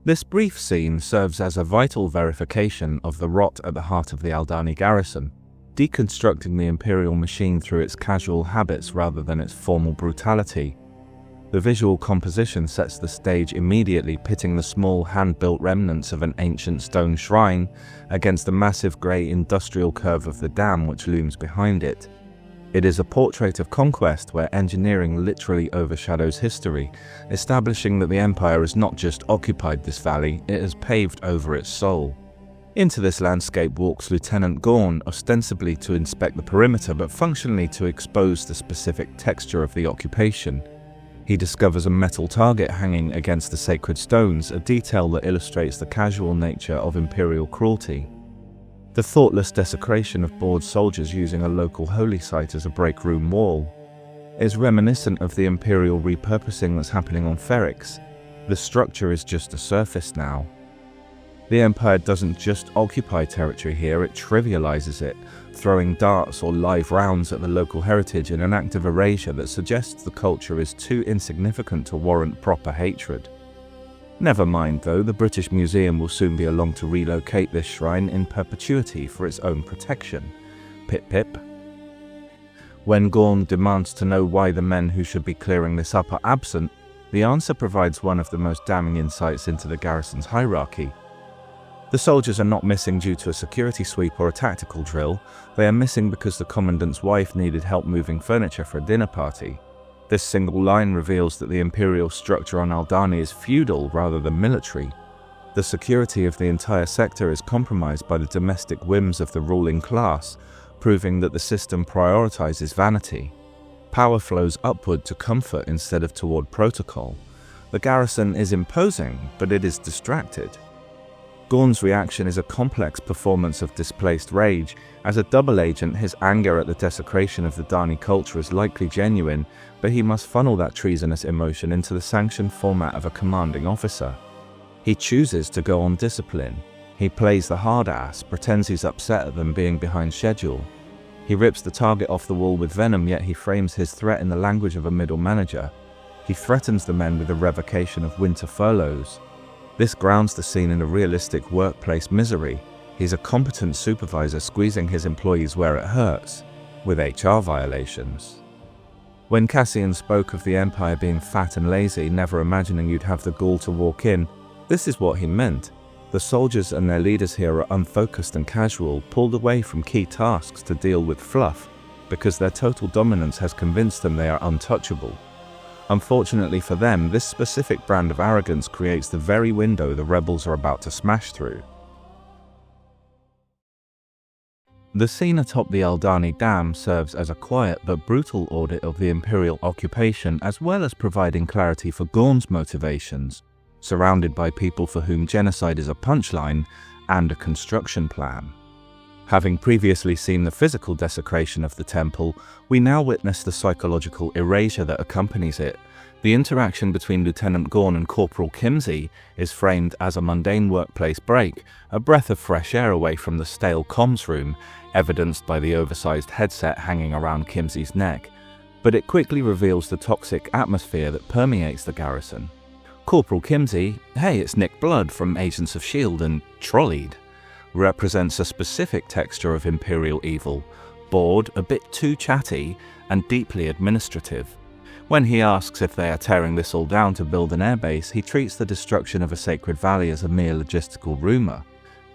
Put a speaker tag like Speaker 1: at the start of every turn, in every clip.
Speaker 1: This brief scene serves as a vital verification of the rot at the heart of the Aldhani garrison, deconstructing the Imperial machine through its casual habits rather than its formal brutality. The visual composition sets the stage immediately, pitting the small hand-built remnants of an ancient stone shrine against the massive grey industrial curve of the dam which looms behind it. It is a portrait of conquest where engineering literally overshadows history, establishing that the Empire has not just occupied this valley, it has paved over its soul. Into this landscape walks Lieutenant Gorn, ostensibly to inspect the perimeter but functionally to expose the specific texture of the occupation. He discovers a metal target hanging against the sacred stones, a detail that illustrates the casual nature of Imperial cruelty. The thoughtless desecration of bored soldiers using a local holy site as a break room wall is reminiscent of the Imperial repurposing that's happening on Ferrix. The structure is just a surface now. The Empire doesn't just occupy territory here, it trivializes it, throwing darts or live rounds at the local heritage in an act of erasure that suggests the culture is too insignificant to warrant proper hatred. Never mind though, the British Museum will soon be along to relocate this shrine in perpetuity for its own protection. Pip pip. When Gorn demands to know why the men who should be clearing this up are absent, the answer provides one of the most damning insights into the garrison's hierarchy. The soldiers are not missing due to a security sweep or a tactical drill, they are missing because the commandant's wife needed help moving furniture for a dinner party. This single line reveals that the Imperial structure on Aldhani is feudal rather than military. The security of the entire sector is compromised by the domestic whims of the ruling class, proving that the system prioritizes vanity. Power flows upward to comfort instead of toward protocol. The garrison is imposing, but it is distracted. Gorn's reaction is a complex performance of displaced rage. As a double agent, his anger at the desecration of the Dani culture is likely genuine, but he must funnel that treasonous emotion into the sanctioned format of a commanding officer. He chooses to go on discipline. He plays the hard ass, pretends he's upset at them being behind schedule. He rips the target off the wall with venom, yet he frames his threat in the language of a middle manager. He threatens the men with the revocation of winter furloughs. This grounds the scene in a realistic workplace misery. He's a competent supervisor squeezing his employees where it hurts, with HR violations. When Cassian spoke of the Empire being fat and lazy, never imagining you'd have the gall to walk in, this is what he meant. The soldiers and their leaders here are unfocused and casual, pulled away from key tasks to deal with fluff, because their total dominance has convinced them they are untouchable. Unfortunately for them, this specific brand of arrogance creates the very window the rebels are about to smash through. The scene atop the Aldhani Dam serves as a quiet but brutal audit of the Imperial occupation, as well as providing clarity for Gorn's motivations, surrounded by people for whom genocide is a punchline and a construction plan. Having previously seen the physical desecration of the temple, we now witness the psychological erasure that accompanies it. The interaction between Lieutenant Gorn and Corporal Kimsey is framed as a mundane workplace break, a breath of fresh air away from the stale comms room, evidenced by the oversized headset hanging around Kimsey's neck. But it quickly reveals the toxic atmosphere that permeates the garrison. Corporal Kimsey, hey, it's Nick Blood from Agents of S.H.I.E.L.D. and Trolleyed, represents a specific texture of Imperial evil, bored, a bit too chatty, and deeply administrative. When he asks if they are tearing this all down to build an airbase, he treats the destruction of a sacred valley as a mere logistical rumour.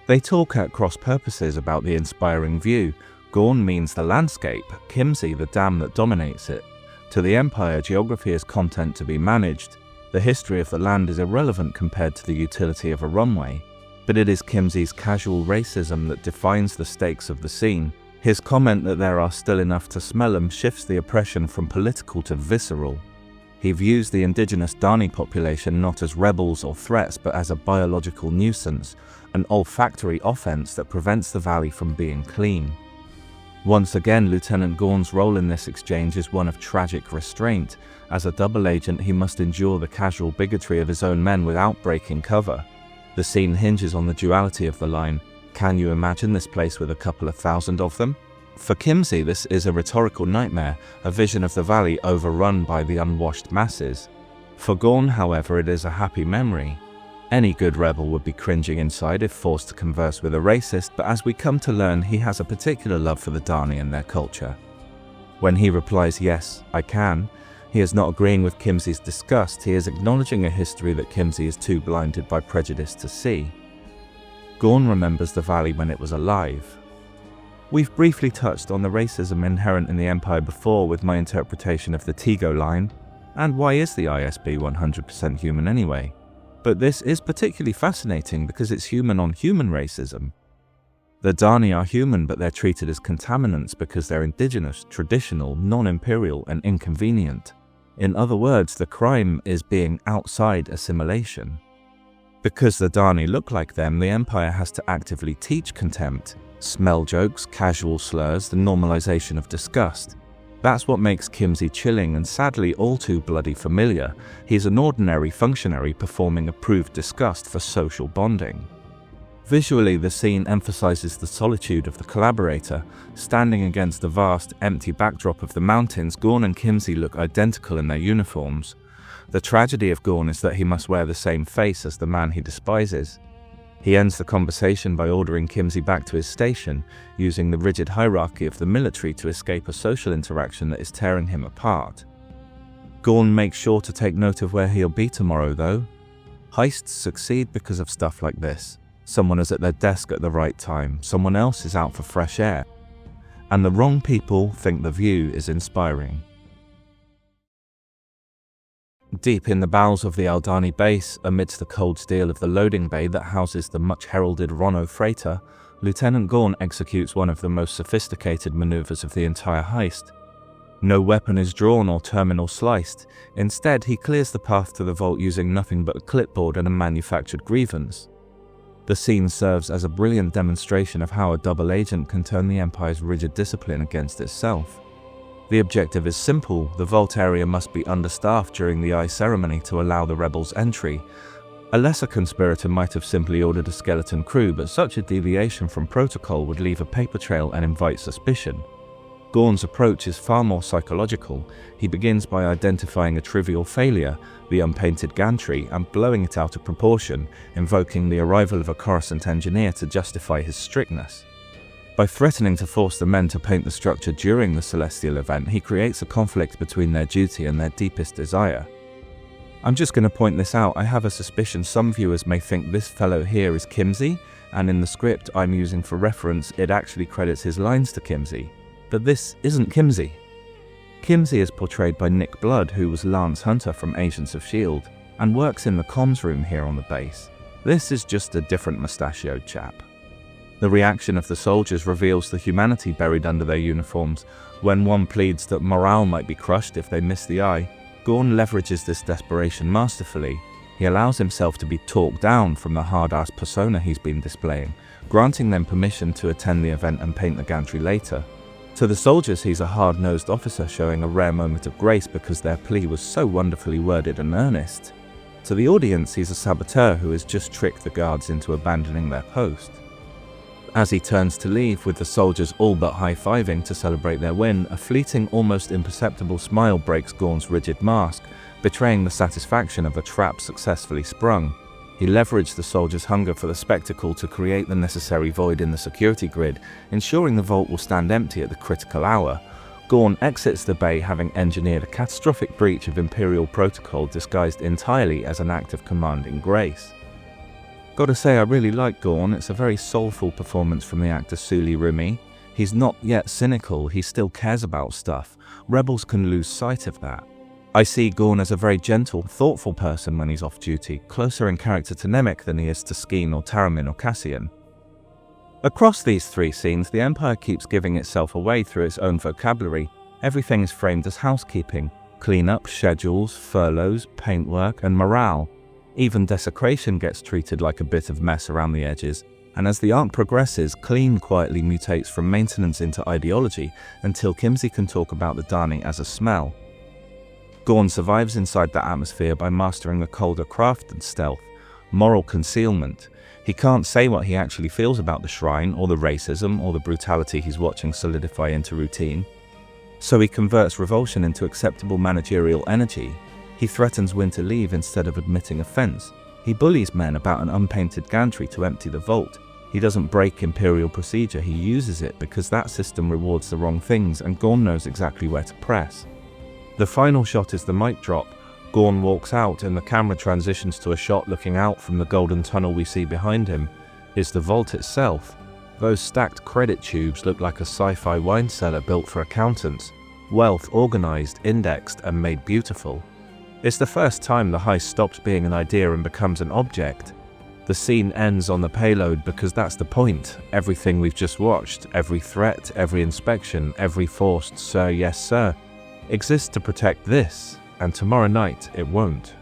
Speaker 1: They talk at cross purposes about the inspiring view. Gorn means the landscape, Kimsey the dam that dominates it. To the Empire, geography is content to be managed. The history of the land is irrelevant compared to the utility of a runway. But it is Kimsey's casual racism that defines the stakes of the scene. His comment that there are still enough to smell 'em shifts the oppression from political to visceral. He views the indigenous Dani population not as rebels or threats, but as a biological nuisance, an olfactory offense that prevents the valley from being clean. Once again, Lieutenant Gorn's role in this exchange is one of tragic restraint. As a double agent, he must endure the casual bigotry of his own men without breaking cover. The scene hinges on the duality of the line, "Can you imagine this place with a couple of thousand of them?" For Kimsey, this is a rhetorical nightmare, a vision of the valley overrun by the unwashed masses. For Gorn, however, it is a happy memory. Any good rebel would be cringing inside if forced to converse with a racist, but as we come to learn, he has a particular love for the Dani and their culture. When he replies, "Yes, I can," he is not agreeing with Kimsey's disgust, he is acknowledging a history that Kimsey is too blinded by prejudice to see. Gorn remembers the valley when it was alive. We've briefly touched on the racism inherent in the Empire before with my interpretation of the Tego line, and why is the ISB 100% human anyway? But this is particularly fascinating because it's human-on-human racism. The Dani are human, but they're treated as contaminants because they're indigenous, traditional, non-imperial, and inconvenient. In other words, the crime is being outside assimilation. Because the Dani look like them, the Empire has to actively teach contempt, smell jokes, casual slurs, the normalization of disgust. That's what makes Kimsey chilling and sadly all too bloody familiar. He's an ordinary functionary performing approved disgust for social bonding. Visually, the scene emphasizes the solitude of the collaborator. Standing against the vast, empty backdrop of the mountains, Gorn and Kimsey look identical in their uniforms. The tragedy of Gorn is that he must wear the same face as the man he despises. He ends the conversation by ordering Kimsey back to his station, using the rigid hierarchy of the military to escape a social interaction that is tearing him apart. Gorn makes sure to take note of where he'll be tomorrow, though. Heists succeed because of stuff like this. Someone is at their desk at the right time, someone else is out for fresh air, and the wrong people think the view is inspiring. Deep in the bowels of the Aldhani base, amidst the cold steel of the loading bay that houses the much-heralded Rono freighter, Lieutenant Gorn executes one of the most sophisticated maneuvers of the entire heist. No weapon is drawn or terminal sliced. Instead, he clears the path to the vault using nothing but a clipboard and a manufactured grievance. The scene serves as a brilliant demonstration of how a double agent can turn the Empire's rigid discipline against itself. The objective is simple: the vault area must be understaffed during the eye ceremony to allow the rebels entry. A lesser conspirator might have simply ordered a skeleton crew, but such a deviation from protocol would leave a paper trail and invite suspicion. Gorn's approach is far more psychological. He begins by identifying a trivial failure, the unpainted gantry, and blowing it out of proportion, invoking the arrival of a Coruscant engineer to justify his strictness. By threatening to force the men to paint the structure during the celestial event, he creates a conflict between their duty and their deepest desire. I'm just going to point this out. I have a suspicion some viewers may think this fellow here is Kimsey, and in the script I'm using for reference, it actually credits his lines to Kimsey. But this isn't Kimsey. Kimsey is portrayed by Nick Blood, who was Lance Hunter from Agents of S.H.I.E.L.D. and works in the comms room here on the base. This is just a different mustachioed chap. The reaction of the soldiers reveals the humanity buried under their uniforms. When one pleads that morale might be crushed if they miss the eye, Gorn leverages this desperation masterfully. He allows himself to be talked down from the hard-ass persona he's been displaying, granting them permission to attend the event and paint the gantry later. To the soldiers, he's a hard-nosed officer showing a rare moment of grace because their plea was so wonderfully worded and earnest. To the audience, he's a saboteur who has just tricked the guards into abandoning their post. As he turns to leave, with the soldiers all but high-fiving to celebrate their win, a fleeting, almost imperceptible smile breaks Gorn's rigid mask, betraying the satisfaction of a trap successfully sprung. He leveraged the soldiers' hunger for the spectacle to create the necessary void in the security grid, ensuring the vault will stand empty at the critical hour. Gorn exits the bay, having engineered a catastrophic breach of Imperial protocol disguised entirely as an act of commanding grace. Gotta say, I really like Gorn. It's a very soulful performance from the actor Suli Rumi. He's not yet cynical, he still cares about stuff. Rebels can lose sight of that. I see Gorn as a very gentle, thoughtful person when he's off duty, closer in character to Nemik than he is to Skeen or Taramin or Cassian. Across these three scenes, the Empire keeps giving itself away through its own vocabulary. Everything is framed as housekeeping: cleanup, schedules, furloughs, paintwork, and morale. Even desecration gets treated like a bit of mess around the edges, and as the arc progresses, clean quietly mutates from maintenance into ideology until Kimsey can talk about the Dani as a smell. Gorn survives inside that atmosphere by mastering a colder craft than stealth, moral concealment. He can't say what he actually feels about the shrine, or the racism, or the brutality he's watching solidify into routine. So he converts revulsion into acceptable managerial energy. He threatens Wynn to leave instead of admitting offense. He bullies men about an unpainted gantry to empty the vault. He doesn't break Imperial procedure, he uses it because that system rewards the wrong things and Gorn knows exactly where to press. The final shot is the mic drop. Gorn walks out and the camera transitions to a shot looking out from the golden tunnel we see behind him. It's the vault itself. Those stacked credit tubes look like a sci-fi wine cellar built for accountants. Wealth organized, indexed, and made beautiful. It's the first time the heist stops being an idea and becomes an object. The scene ends on the payload because that's the point. Everything we've just watched, every threat, every inspection, every forced "sir, yes sir," exists to protect this, and tomorrow night it won't.